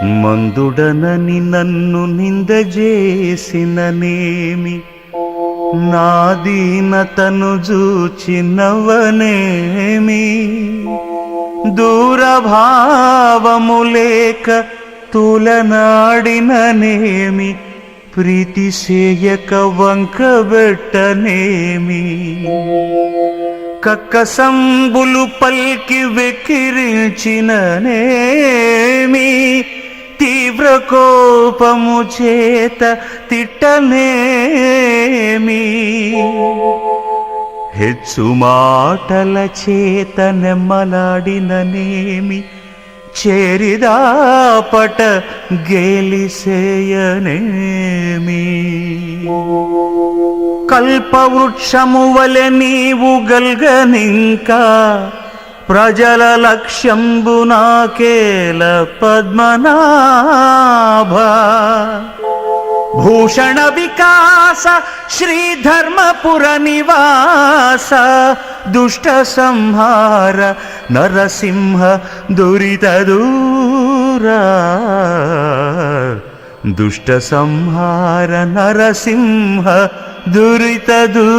మందుడనని నన్ను నిందజేసిననేమి, నా దీనతను జూచినవనేమి, దూరభావము లేక తులనాడిననేమి, ప్రీతి సేయక వంకబెట్టనేమి, కక్కసంబులు పల్కి వెక్కిరించిననేమి, తీవ్ర కోపము చేత తిట్టనేమి, హెచ్చు మాటల చేత నెమ్మలాడిననేమి, చేరిదాపట గేలిసేయనేమి, కల్పవృక్షము వలె నీవు గల్గనింకా, ప్రజల లక్ష్యంబు నాకేల పద్మనాభ, భూషణ వికాస శ్రీధర్మపుర నివాస, దుష్ట సంహార నరసింహ దురిత దూరా, దుష్ట సంహార నరసింహ దురిత దూరా.